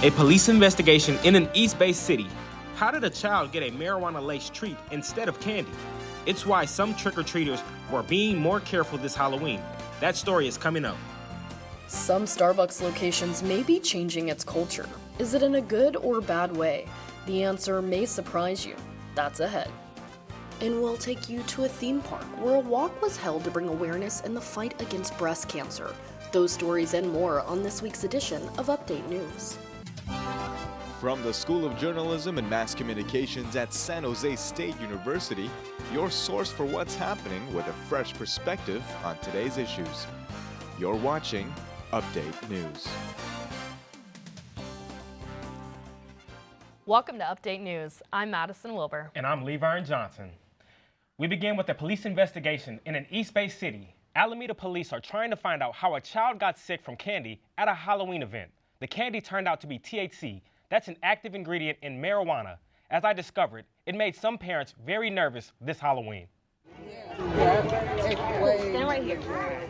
A police investigation in an East Bay city. How did a child get a marijuana-laced treat instead of candy? It's why some trick-or-treaters were being more careful this Halloween. That story is coming up. Some Starbucks locations may be changing its culture. Is it in a good or bad way? The answer may surprise you. That's ahead. And we'll take you to a theme park where a walk was held to bring awareness in the fight against breast cancer. Those stories and more on this week's edition of Update News. From the School of Journalism and Mass Communications at San Jose State University, your source for what's happening with a fresh perspective on today's issues. You're watching Update News. Welcome to Update News. I'm Madison Wilbur. And I'm Levern Johnson. We begin with a police investigation in an East Bay city. Alameda police are trying to find out how a child got sick from candy at a Halloween event. The candy turned out to be THC. That's an active ingredient in marijuana. As I discovered, it made some parents very nervous this Halloween. Stand right here.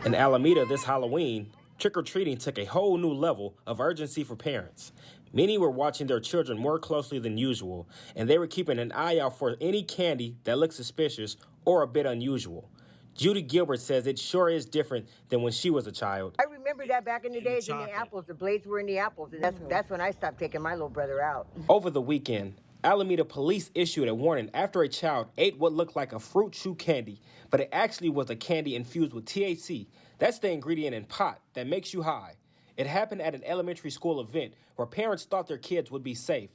In Alameda this Halloween, trick-or-treating took a whole new level of urgency for parents. Many were watching their children more closely than usual, and they were keeping an eye out for any candy that looked suspicious or a bit unusual. Judy Gilbert says it sure is different than when she was a child. I remember that back in the days in the apples, the blades were in the apples, and that's when I stopped taking my little brother out. Over the weekend, Alameda police issued a warning after a child ate what looked like a fruit chew candy, but it actually was a candy infused with THC. That's the ingredient in pot that makes you high. It happened at an elementary school event where parents thought their kids would be safe.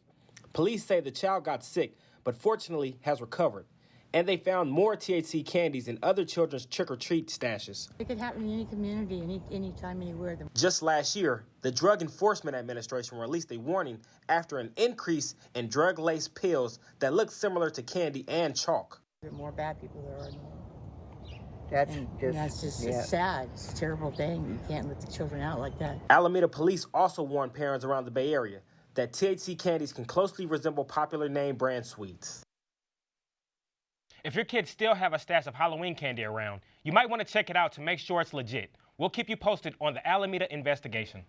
Police say the child got sick, but fortunately has recovered. And they found more THC candies in other children's trick-or-treat stashes. It could happen in any community, anytime, anywhere. Just last year, the Drug Enforcement Administration released a warning after an increase in drug-laced pills that looked similar to candy and chalk. There are more bad people there are. That's just it's sad. It's a terrible thing. You can't let the children out like that. Alameda police also warned parents around the Bay Area that THC candies can closely resemble popular name brand sweets. If your kids still have a stash of Halloween candy around, you might want to check it out to make sure it's legit. We'll keep you posted on the Alameda investigation.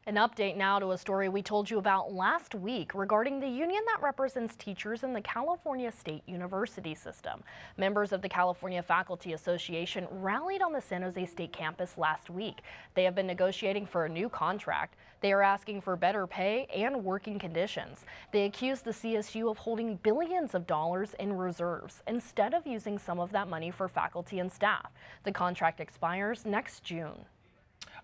An update now to a story we told you about last week regarding the union that represents teachers in the California State University system. Members of the California Faculty Association rallied on the San Jose State campus last week. They have been negotiating for a new contract. They are asking for better pay and working conditions. They accuse the CSU of holding billions of dollars in reserves instead of using some of that money for faculty and staff. The contract expires next June.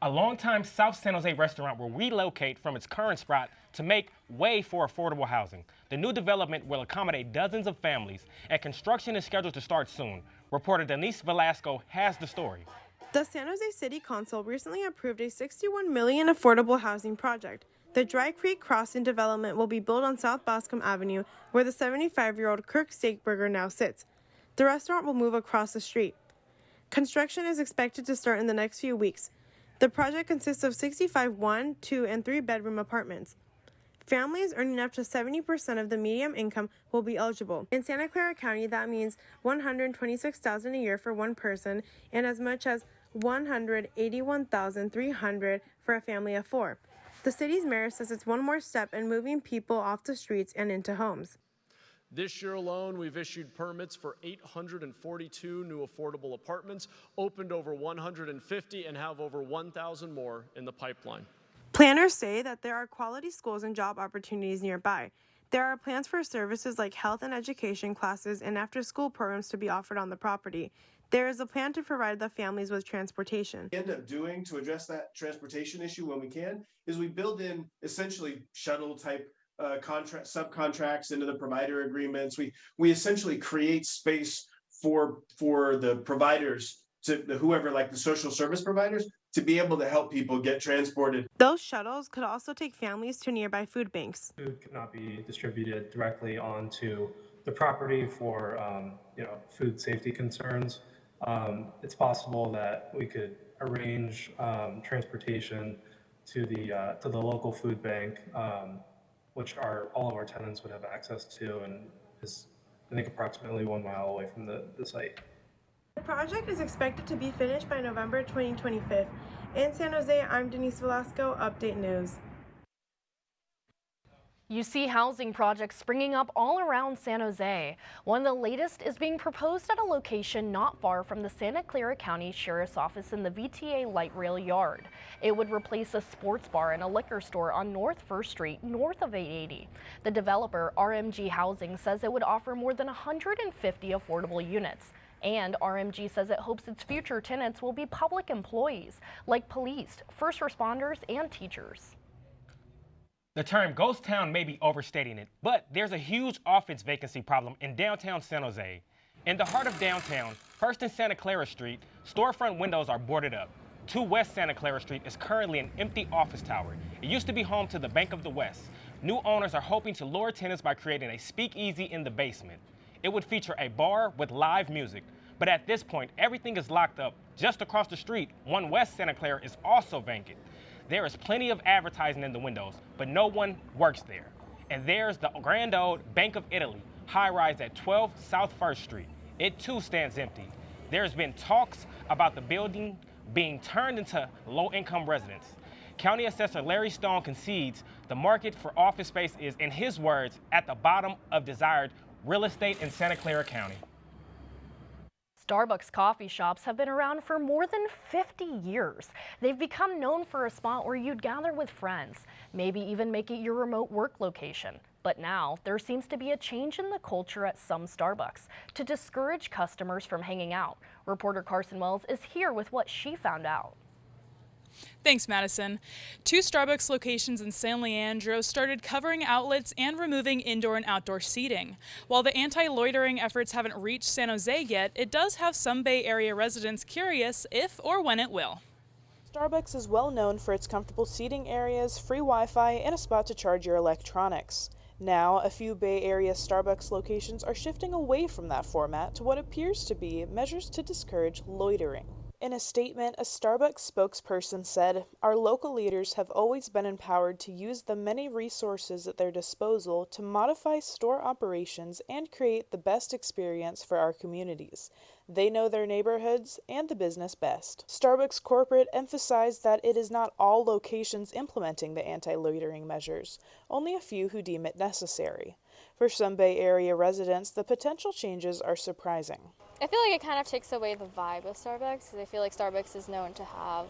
A longtime South San Jose restaurant will relocate from its current spot to make way for affordable housing. The new development will accommodate dozens of families, and construction is scheduled to start soon. Reporter Denise Velasco has the story. The San Jose City Council recently approved a $61 million affordable housing project. The Dry Creek Crossing development will be built on South Boscombe Avenue, where the 75-year-old Kirk Steakburger now sits. The restaurant will move across the street. Construction is expected to start in the next few weeks. The project consists of 65 one, two, and three-bedroom apartments. Families earning up to 70% of the median income will be eligible. In Santa Clara County, that means $126,000 a year for one person and as much as $181,300 for a family of four. The city's mayor says it's one more step in moving people off the streets and into homes. This year alone, we've issued permits for 842 new affordable apartments, opened over 150, and have over 1,000 more in the pipeline. Planners say that there are quality schools and job opportunities nearby. There are plans for services like health and education classes and after-school programs to be offered on the property. There is a plan to provide the families with transportation. What we end up doing to address that transportation issue when we can is we build in essentially shuttle-type subcontracts into the provider agreements. We essentially create space for the providers, to whoever, like the social service providers, to be able to help people get transported. Those shuttles could also take families to nearby food banks. Food could not be distributed directly onto the property for food safety concerns. It's possible that we could arrange transportation to the local food bank, which all of our tenants would have access to, and is, I think, approximately 1 mile away from the site. The project is expected to be finished by November 2025. In San Jose, I'm Denise Velasco, Update News. You see housing projects springing up all around San Jose. One of the latest is being proposed at a location not far from the Santa Clara County Sheriff's Office in the VTA Light Rail Yard. It would replace a sports bar and a liquor store on North First Street, north of 880. The developer, RMG Housing, says it would offer more than 150 affordable units. And RMG says it hopes its future tenants will be public employees, like police, first responders, and teachers. The term ghost town may be overstating it, but there's a huge office vacancy problem in downtown San Jose. In the heart of downtown, First and Santa Clara Street, storefront windows are boarded up. 2 West Santa Clara Street is currently an empty office tower. It used to be home to the Bank of the West. New owners are hoping to lure tenants by creating a speakeasy in the basement. It would feature a bar with live music, but at this point, everything is locked up. Just across the street, 1 West Santa Clara is also vacant. There is plenty of advertising in the windows, but no one works there. And there's the grand old Bank of Italy, high-rise at 12 South First Street. It too stands empty. There's been talks about the building being turned into low-income residents. County Assessor Larry Stone concedes the market for office space is, in his words, at the bottom of desired real estate in Santa Clara County. Starbucks coffee shops have been around for more than 50 years. They've become known for a spot where you'd gather with friends, maybe even make it your remote work location. But now there seems to be a change in the culture at some Starbucks to discourage customers from hanging out. Reporter Carson Wells is here with what she found out. Thanks, Madison. 2 Starbucks locations in San Leandro started covering outlets and removing indoor and outdoor seating. While the anti-loitering efforts haven't reached San Jose yet, it does have some Bay Area residents curious if or when it will. Starbucks is well known for its comfortable seating areas, free Wi-Fi, and a spot to charge your electronics. Now, a few Bay Area Starbucks locations are shifting away from that format to what appears to be measures to discourage loitering. In a statement, a Starbucks spokesperson said, "Our local leaders have always been empowered to use the many resources at their disposal to modify store operations and create the best experience for our communities. They know their neighborhoods and the business best." Starbucks corporate emphasized that it is not all locations implementing the anti-loitering measures, only a few who deem it necessary. For some Bay Area residents, the potential changes are surprising. I feel like it kind of takes away the vibe of Starbucks, because I feel like Starbucks is known to have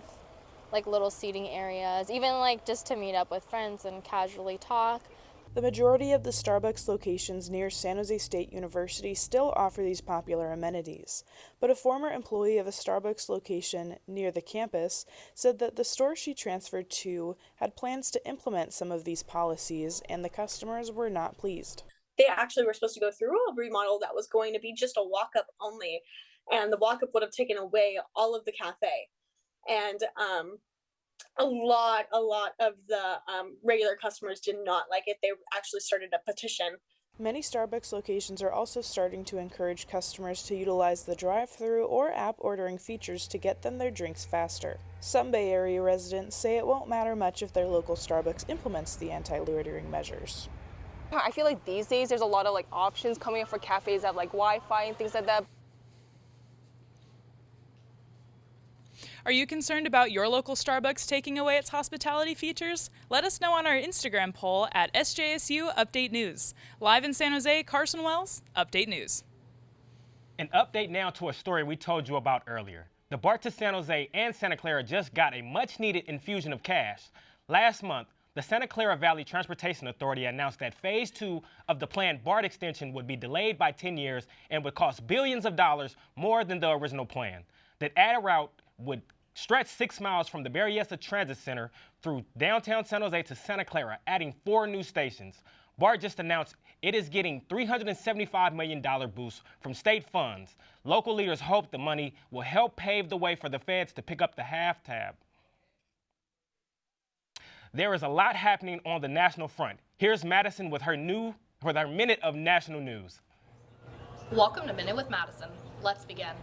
like little seating areas, even like just to meet up with friends and casually talk. The majority of the Starbucks locations near San Jose State University still offer these popular amenities, but a former employee of a Starbucks location near the campus said that the store she transferred to had plans to implement some of these policies, and the customers were not pleased. They actually were supposed to go through a remodel that was going to be just a walk-up only, and the walk-up would have taken away all of the cafe. And a lot of the regular customers did not like it. They actually started a petition. Many Starbucks locations are also starting to encourage customers to utilize the drive-thru or app ordering features to get them their drinks faster. Some Bay Area residents say it won't matter much if their local Starbucks implements the anti-loitering measures. I feel like these days there's a lot of like options coming up for cafes that have like Wi-Fi and things like that. Are you concerned about your local Starbucks taking away its hospitality features? Let us know on our Instagram poll at SJSU Update News. Live in San Jose, Carson Wells, Update News. An update now to a story we told you about earlier. The BART to San Jose and Santa Clara just got a much-needed infusion of cash. Last month, the Santa Clara Valley Transportation Authority announced that Phase 2 of the planned BART extension would be delayed by 10 years and would cost billions of dollars more than the original plan. That added route would stretch 6 miles from the Berryessa Transit Center through downtown San Jose to Santa Clara, adding 4 new stations. BART just announced it is getting $375 million boost from state funds. Local leaders hope the money will help pave the way for the feds to pick up the half tab. There is a lot happening on the national front. Here's Madison with her Minute of National News. Welcome to Minute with Madison. Let's begin.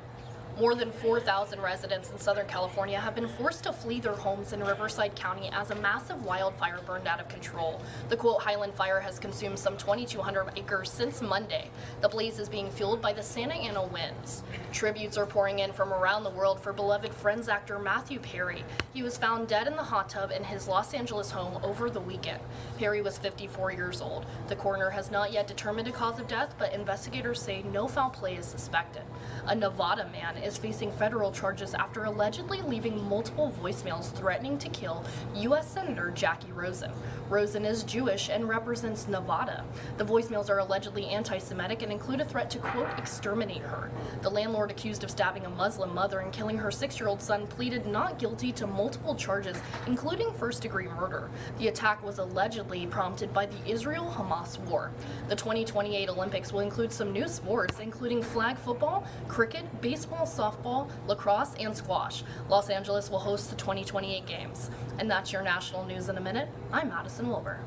More than 4,000 residents in Southern California have been forced to flee their homes in Riverside County as a massive wildfire burned out of control. The quote Highland Fire has consumed some 2,200 acres since Monday. The blaze is being fueled by the Santa Ana winds. Tributes are pouring in from around the world for beloved Friends actor Matthew Perry. He was found dead in the hot tub in his Los Angeles home over the weekend. Perry was 54 years old. The coroner has not yet determined a cause of death, but investigators say no foul play is suspected. A Nevada man is facing federal charges after allegedly leaving multiple voicemails threatening to kill U.S. Senator Jackie Rosen. Rosen is Jewish and represents Nevada. The voicemails are allegedly anti-Semitic and include a threat to, quote, exterminate her. The landlord accused of stabbing a Muslim mother and killing her 6-year-old son pleaded not guilty to multiple charges, including first-degree murder. The attack was allegedly prompted by the Israel-Hamas war. The 2028 Olympics will include some new sports, including flag football, cricket, baseball, softball, lacrosse, and squash. Los Angeles will host the 2028 games. And that's your national news in a minute. I'm Madison Wilbur.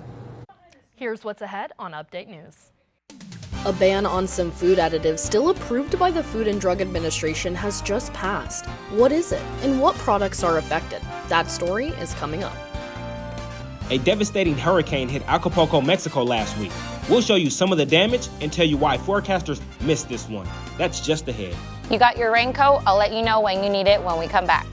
Here's what's ahead on Update News. A ban on some food additives still approved by the Food and Drug Administration has just passed. What is it, and what products are affected? That story is coming up. A devastating hurricane hit Acapulco, Mexico last week. We'll show you some of the damage and tell you why forecasters missed this one. That's just ahead. You got your raincoat? I'll let you know when you need it when we come back.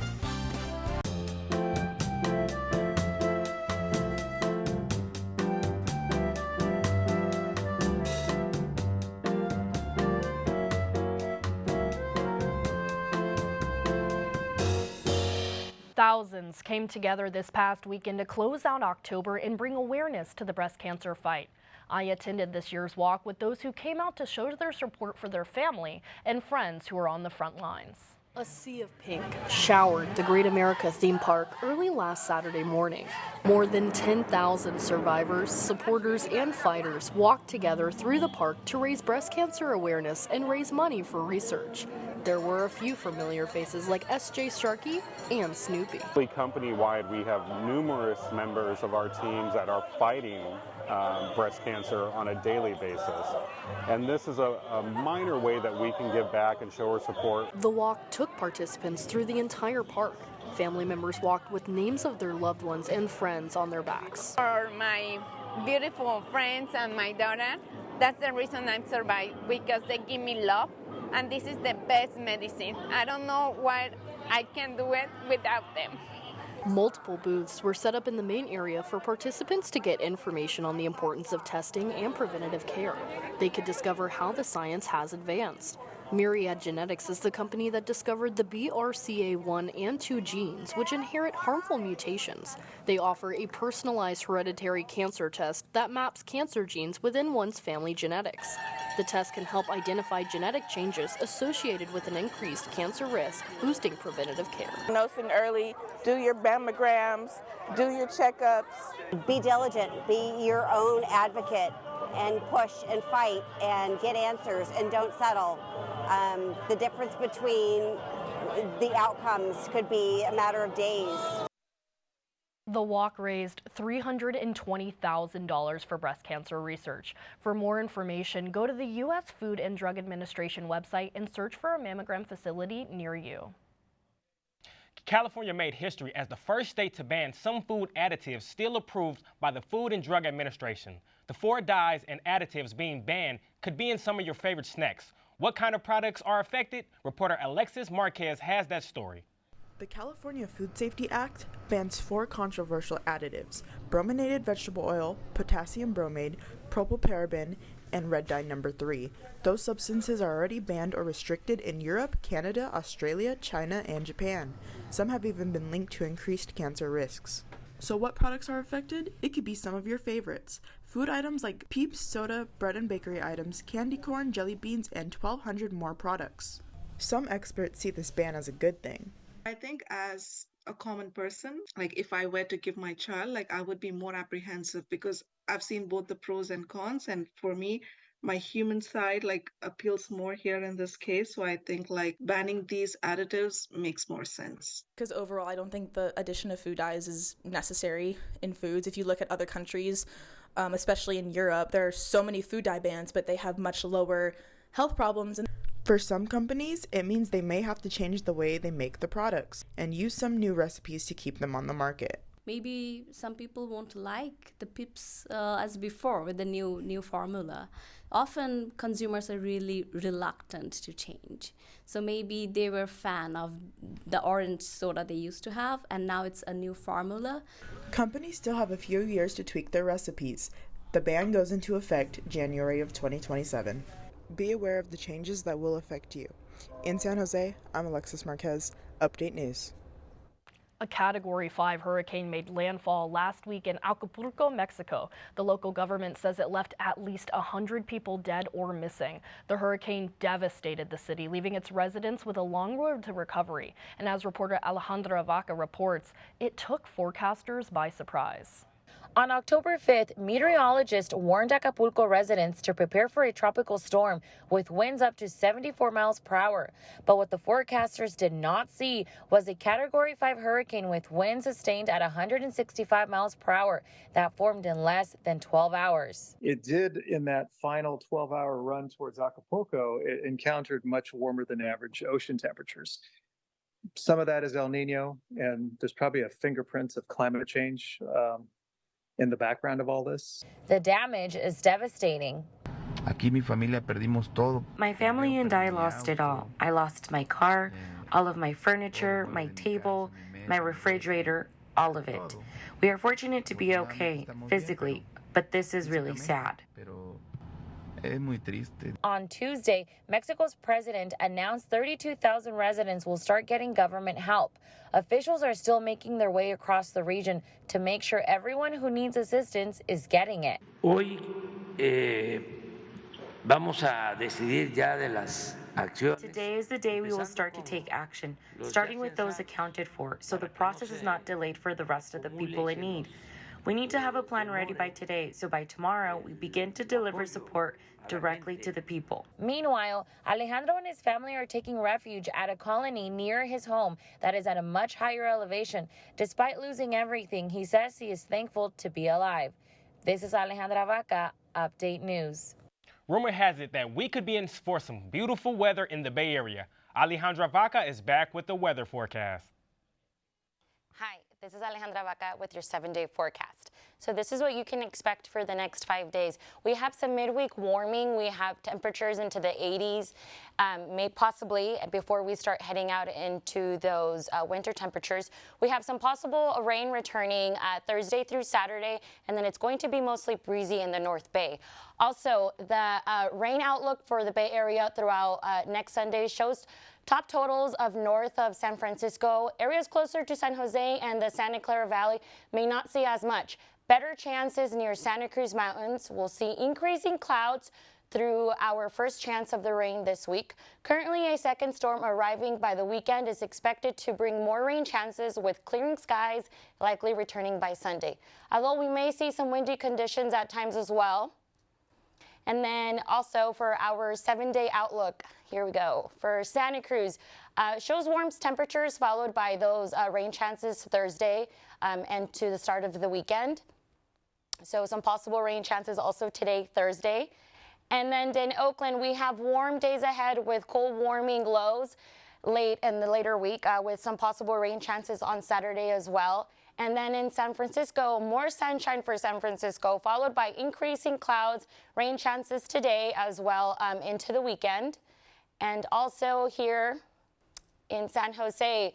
Thousands came together this past weekend to close out October and bring awareness to the breast cancer fight. I attended this year's walk with those who came out to show their support for their family and friends who are on the front lines. A sea of pink showered the Great America theme park early last Saturday morning. More than 10,000 survivors, supporters, and fighters walked together through the park to raise breast cancer awareness and raise money for research. There were a few familiar faces like S.J. Starkey and Snoopy. Company-wide, we have numerous members of our teams that are fighting breast cancer on a daily basis. And this is a minor way that we can give back and show our support. The walk took participants through the entire park. Family members walked with names of their loved ones and friends on their backs. For my beautiful friends and my daughter, that's the reason I'm surviving, because they give me love, and this is the best medicine. I don't know why I can do it without them. Multiple booths were set up in the main area for participants to get information on the importance of testing and preventative care. They could discover how the science has advanced. Myriad Genetics is the company that discovered the BRCA1 and 2 genes, which inherit harmful mutations. They offer a personalized hereditary cancer test that maps cancer genes within one's family genetics. The test can help identify genetic changes associated with an increased cancer risk, boosting preventative care. Diagnosing early, do your mammograms, do your checkups. Be diligent, be your own advocate, and push and fight and get answers and don't settle. The difference between the outcomes could be a matter of days. The walk raised $320,000 for breast cancer research. For more information, go to the U.S. Food and Drug Administration website and search for a mammogram facility near you. California made history as the first state to ban some food additives still approved by the Food and Drug Administration. The 4 dyes and additives being banned could be in some of your favorite snacks. What kind of products are affected? Reporter Alexis Marquez has that story. The California Food Safety Act bans 4 controversial additives: brominated vegetable oil, potassium bromide, propylparaben, and red dye number 3. Those substances are already banned or restricted in Europe, Canada, Australia, China, and Japan. Some have even been linked to increased cancer risks. So what products are affected? It could be some of your favorites. Food items like Peeps, soda, bread and bakery items, candy corn, jelly beans, and 1,200 more products. Some experts see this ban as a good thing. I think as a common person, like if I were to give my child, I would be more apprehensive because I've seen both the pros and cons, and for me, my human side appeals more here in this case. So I think banning these additives makes more sense. Because overall, I don't think the addition of food dyes is necessary in foods. If you look at other countries, especially in Europe, there are so many food dye bans, but they have much lower health problems. For some companies, it means they may have to change the way they make the products and use some new recipes to keep them on the market. Maybe some people won't like the pips as before with the new formula. Often consumers are really reluctant to change. So maybe they were a fan of the orange soda they used to have, and now it's a new formula. Companies still have a few years to tweak their recipes. The ban goes into effect January of 2027. Be aware of the changes that will affect you. In San Jose, I'm Alexis Marquez, Update News. A Category 5 hurricane made landfall last week in Acapulco, Mexico. The local government says it left at least 100 people dead or missing. The hurricane devastated the city, leaving its residents with a long road to recovery. And as reporter Alejandra Vaca reports, it took forecasters by surprise. On October 5th, meteorologists warned Acapulco residents to prepare for a tropical storm with winds up to 74 miles per hour. But what the forecasters did not see was a Category 5 hurricane with winds sustained at 165 miles per hour that formed in less than 12 hours. It did, in that final 12-hour run towards Acapulco, it encountered much warmer than average ocean temperatures. Some of that is El Nino, and there's probably a fingerprint of climate change in the background of all this. The damage is devastating. Aquí mi familia perdimos todo. My family and I lost it all. I lost my car, all of my furniture, my table, my refrigerator, all of it. We are fortunate to be okay physically, but this is really sad. Es muy triste. On Tuesday, Mexico's president announced 32,000 residents will start getting government help. Officials are still making their way across the region to make sure everyone who needs assistance is getting it. Hoy vamos a decidir ya de las acciones. Today is the day we will start to take action, starting with those accounted for, so the process is not delayed for the rest of the people in need. We need to have a plan ready by today, so by tomorrow we begin to deliver support directly to the people. Meanwhile, Alejandro and his family are taking refuge at a colony near his home that is at a much higher elevation. Despite losing everything, he says he is thankful to be alive. This is Alejandra Vaca, Update News. Rumor has it that we could be in for some beautiful weather in the Bay Area. Alejandra Vaca is back with the weather forecast. Hi, this is Alejandra Vaca with your 7-day forecast. So this is what you can expect for the next 5 days. We have some midweek warming. We have temperatures into the 80s, may possibly before we start heading out into those winter temperatures. We have some possible rain returning Thursday through Saturday, and then it's going to be mostly breezy in the North Bay. Also, the rain outlook for the Bay Area throughout next Sunday shows top totals of north of San Francisco. Areas closer to San Jose and the Santa Clara Valley may not see as much. Better chances near Santa Cruz Mountains. We'll see increasing clouds through our first chance of the rain this week. Currently, a second storm arriving by the weekend is expected to bring more rain chances with clearing skies, likely returning by Sunday. Although we may see some windy conditions at times as well. And then also for our 7-day outlook, here we go. For Santa Cruz, shows warm temperatures followed by those rain chances Thursday and to the start of the weekend. So some possible rain chances also today, Thursday. And then in Oakland, we have warm days ahead with cold warming lows late in the later week with some possible rain chances on Saturday as well. And then in San Francisco, more sunshine for San Francisco, followed by increasing clouds, rain chances today as well into the weekend. And also here in San Jose,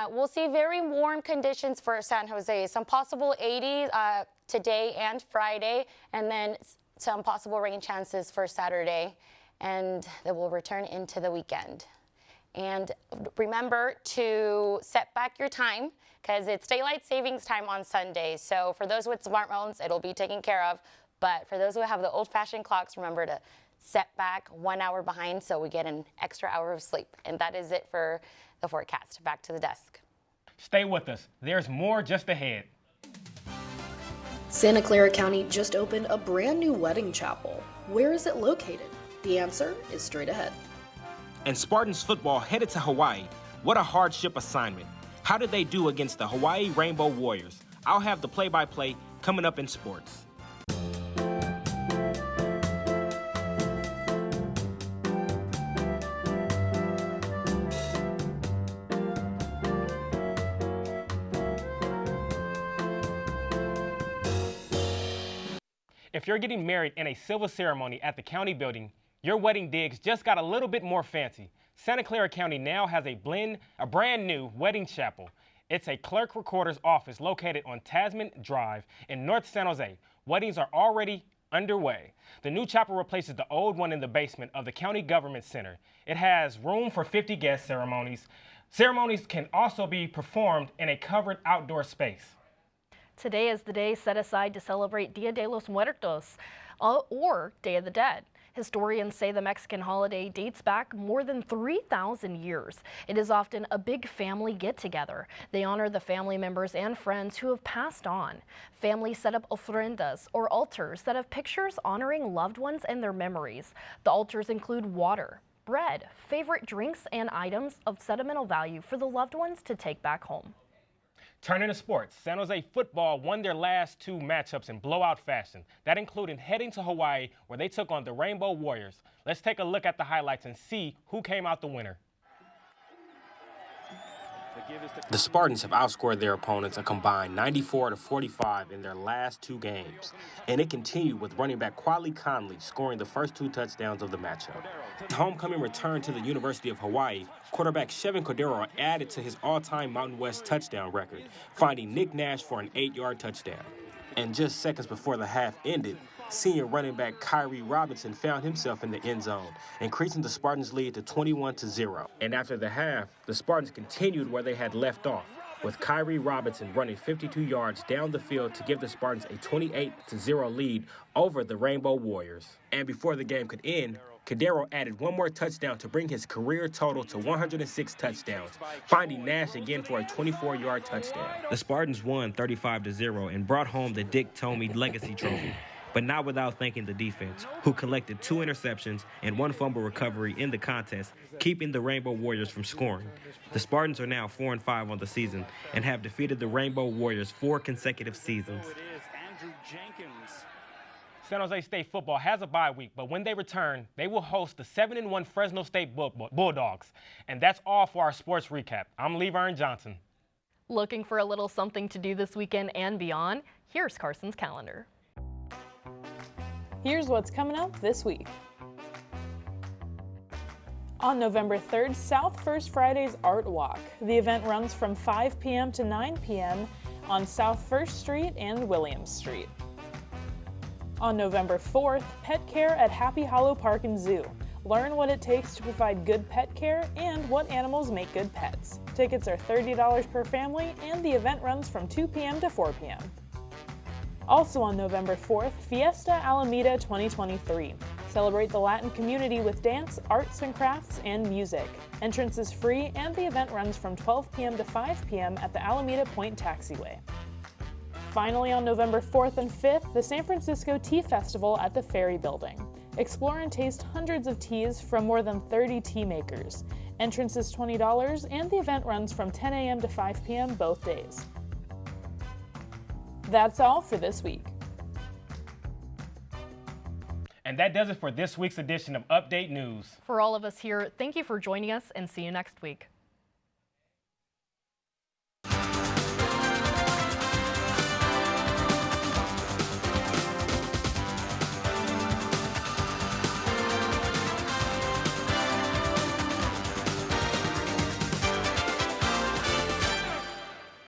we'll see very warm conditions for San Jose. Some possible 80s today and Friday, and then some possible rain chances for Saturday. And they will return into the weekend. And remember to set back your time because it's daylight savings time on Sunday. So for those with smartphones, it'll be taken care of. But for those who have the old-fashioned clocks, remember to set back 1 hour behind so we get an extra hour of sleep. And that is it for the forecast. Back to the desk. Stay with us. There's more just ahead. Santa Clara County just opened a brand new wedding chapel. Where is it located? The answer is straight ahead. And Spartans football headed to Hawaii. What a hardship assignment. How did they do against the Hawaii Rainbow Warriors? I'll have the play-by-play coming up in sports. If you're getting married in a civil ceremony at the county building, your wedding digs just got a little bit more fancy. Santa Clara County now has a brand new wedding chapel. It's a clerk recorder's office located on Tasman Drive in North San Jose. Weddings are already underway. The new chapel replaces the old one in the basement of the county government center. It has room for 50 guest ceremonies. Ceremonies can also be performed in a covered outdoor space. Today is the day set aside to celebrate Dia de los Muertos, or Day of the Dead. Historians say the Mexican holiday dates back more than 3,000 years. It is often a big family get-together. They honor the family members and friends who have passed on. Families set up ofrendas, or altars, that have pictures honoring loved ones and their memories. The altars include water, bread, favorite drinks, and items of sentimental value for the loved ones to take back home. Turning to sports, San Jose football won their last 2 matchups in blowout fashion. That included heading to Hawaii, where they took on the Rainbow Warriors. Let's take a look at the highlights and see who came out the winner. The Spartans have outscored their opponents a combined 94-45 in their last 2 games, and it continued with running back Kwali Conley scoring the first 2 touchdowns of the matchup. Homecoming return to the University of Hawaii, quarterback Chevin Cordero added to his all-time Mountain West touchdown record, finding Nick Nash for an 8-yard touchdown. And just seconds before the half ended, senior running back Kyrie Robinson found himself in the end zone, increasing the Spartans' lead to 21-0. And after the half, the Spartans continued where they had left off, with Kyrie Robinson running 52 yards down the field to give the Spartans a 28-0 lead over the Rainbow Warriors. And before the game could end, Cordero added 1 more touchdown to bring his career total to 106 touchdowns, finding Nash again for a 24-yard touchdown. The Spartans won 35-0 and brought home the Dick Tomey Legacy Trophy, but not without thanking the defense, who collected 2 interceptions and 1 fumble recovery in the contest, keeping the Rainbow Warriors from scoring. The Spartans are now 4-5 on the season and have defeated the Rainbow Warriors 4 consecutive seasons. San Jose State football has a bye week, but when they return, they will host the 7-1 Fresno State Bulldogs. And that's all for our sports recap. I'm Lee Vern Johnson. Looking for a little something to do this weekend and beyond? Here's Carson's calendar. Here's what's coming up this week. On November 3rd, South First Friday's Art Walk. The event runs from 5 p.m. to 9 p.m. on South First Street and Williams Street. On November 4th, Pet Care at Happy Hollow Park and Zoo. Learn what it takes to provide good pet care and what animals make good pets. Tickets are $30 per family, and the event runs from 2 p.m. to 4 p.m. Also on November 4th, Fiesta Alameda 2023. Celebrate the Latin community with dance, arts and crafts, and music. Entrance is free, and the event runs from 12 p.m. to 5 p.m. at the Alameda Point Taxiway. Finally, on November 4th and 5th, the San Francisco Tea Festival at the Ferry Building. Explore and taste hundreds of teas from more than 30 tea makers. Entrance is $20, and the event runs from 10 a.m. to 5 p.m. both days. That's all for this week. And that does it for this week's edition of Update News. For all of us here, thank you for joining us, and see you next week.